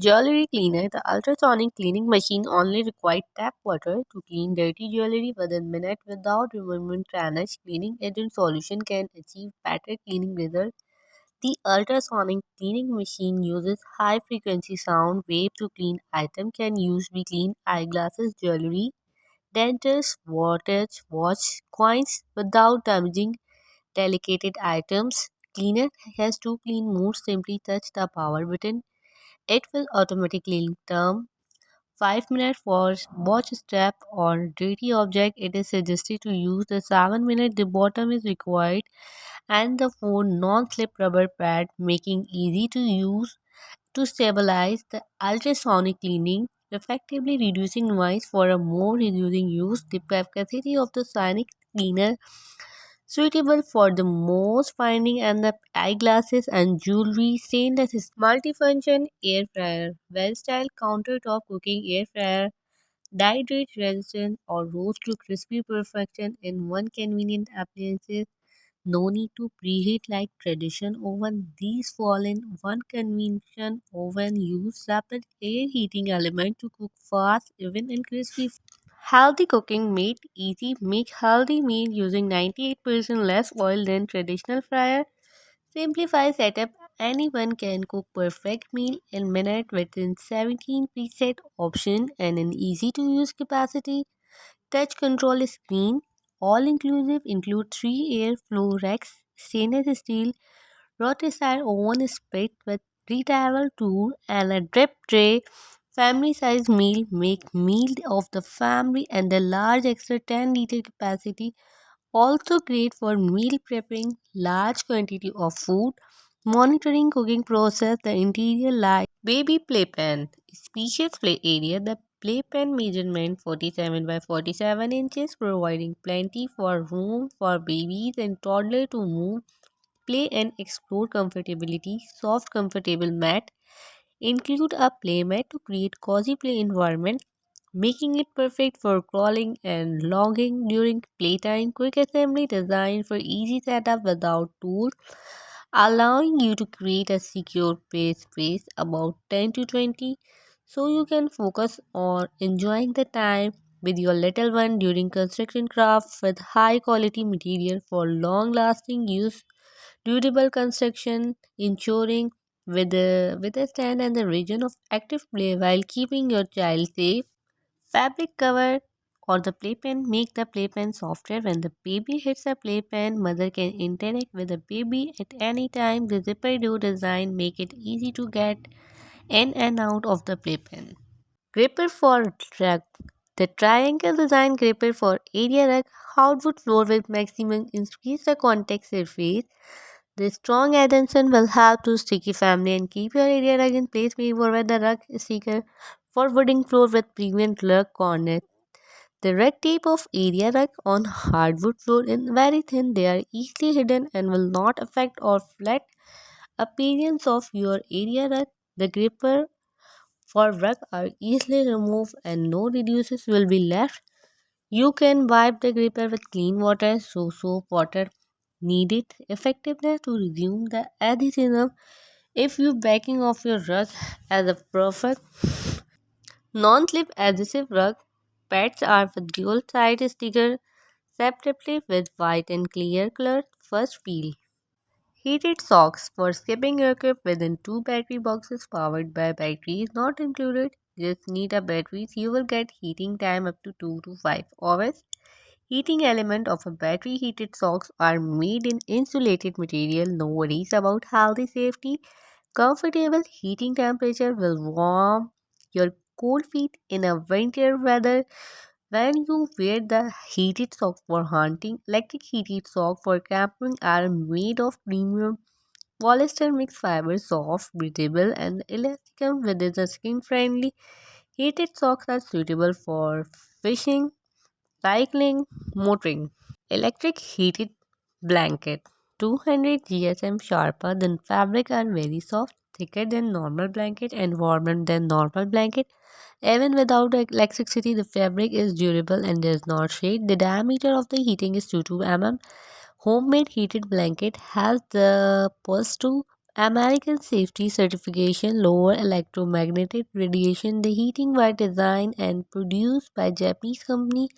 Jewelry cleaner. The ultrasonic cleaning machine only requires tap water to clean dirty jewelry within minutes without removing tarnish. Cleaning agent solution can achieve better cleaning results. The ultrasonic cleaning machine uses high frequency sound wave to clean item can use be clean eyeglasses, jewelry, dentures, watch, coins without damaging delicate items. Cleaner has to clean modes simply touch the power button. It will automatically turn 5 minutes for watch strap or dirty object. It is suggested to use the 7 minute the bottom is required and the 4 non-slip rubber pad making easy to use to stabilize the ultrasonic cleaning effectively reducing noise for a more reducing use. The capacity of the sonic cleaner suitable for the most finding and the eyeglasses and jewelry. Stainless is multifunction air fryer, well style countertop cooking air fryer, dehydrate resistant or roast to crispy perfection in one convenient appliances. No need to preheat like tradition oven. These fall in one convention oven use rapid air heating element to cook fast even in crispy. Healthy cooking made easy. Make healthy meal using 98% less oil than traditional fryer. Simplify setup. Anyone can cook perfect meal in minute within 17 preset option and an easy to use capacity. Touch control screen. All inclusive include 3 air flow racks, stainless steel, rotisserie oven spit with retrieval tool and a drip tray. Family size meal make meal of the family and the large extra 10-liter capacity. Also great for meal prepping large quantity of food. Monitoring cooking process, the interior light. Baby playpen. Spacious play area. The playpen measurement 47 by 47 inches, providing plenty for room for babies and toddler to move, play and explore comfortability. Soft, comfortable mat. Include a play mat to create cozy play environment, making it perfect for crawling and logging during playtime. Quick assembly designed for easy setup without tools, allowing you to create a secure play space about 10 to 20 so you can focus on enjoying the time with your little one during construction craft with high quality material for long lasting use. Durable construction, ensuring with a stand and the region of active play while keeping your child safe. Fabric cover or the playpen make the playpen softer. When the baby hits the playpen, mother can interact with the baby at any time. The zipper door design make it easy to get in and out of the playpen. Gripper for rug. The triangle design gripper for area rug, hardwood floor with maximum increase the contact surface. The strong adhesion will help to sticky family and keep your area rug in place before the rug is thicker for wooden floor with prevent rug corner. The red tape of area rug on hardwood floor is very thin. They are easily hidden and will not affect or flat appearance of your area rug. The gripper for rug are easily removed and no reduces will be left. You can wipe the gripper with clean water so soap water needed effectiveness to resume the adhesive. If you backing off your rug as a perfect non-slip adhesive rug, pads are with dual side sticker separately with white and clear color first peel. Heated socks for skipping your trip within two battery boxes powered by batteries not included. Just need a batteries. You will get heating time up to 2 to 5 hours. Heating element of a battery heated socks are made in insulated material. No worries about healthy safety. Comfortable heating temperature will warm your cold feet in a winter weather. When you wear the heated sock for hunting, electric heated sock for camping are made of premium polyester mixed fiber, soft, breathable, and elastic within the skin friendly. Heated socks are suitable for fishing, cycling, motoring. Electric heated blanket 200 GSM sharper than fabric are very soft, thicker than normal blanket and warmer than normal blanket. Even without electricity, the fabric is durable and does not shade. The diameter of the heating is 22 mm. Homemade heated blanket has the positive American safety certification lower electromagnetic radiation. The heating were designed and produced by Japanese company.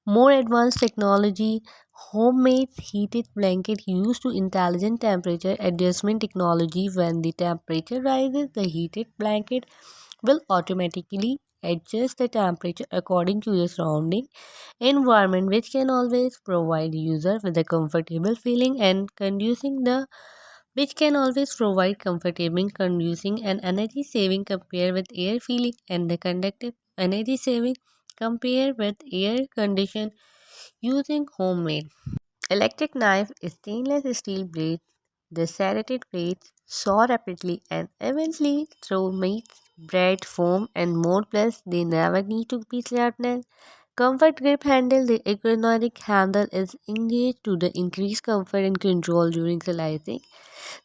More advanced technology, homemade heated blanket used to intelligent temperature adjustment technology. When the temperature rises, the heated blanket will automatically adjust the temperature according to the surrounding environment, which can always provide user with a comfortable feeling and conducing the which can always provide comfortable conducing and energy saving compared with air feeling and the conductive energy saving compared with air condition using homemade electric knife stainless steel blade. The serrated blades saw rapidly and eventually through meat bread foam and more, plus they never need to be sharpened. Comfort grip handle. The ergonomic handle is engaged to the increase comfort and control during slicing.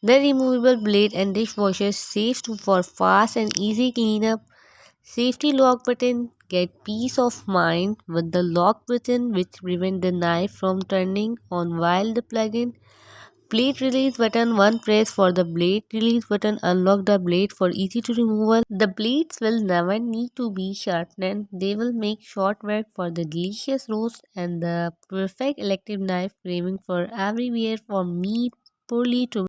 The removable blade and dishwasher safe for fast and easy cleanup. Safety lock button. Get peace of mind with the lock button, which prevent the knife from turning on while the plug-in. Blade release button. One press for the blade release button. Unlock the blade for easy to removal. The blades will never need to be sharpened. They will make short work for the delicious roast and the perfect electric knife craving for everywhere for meat poorly to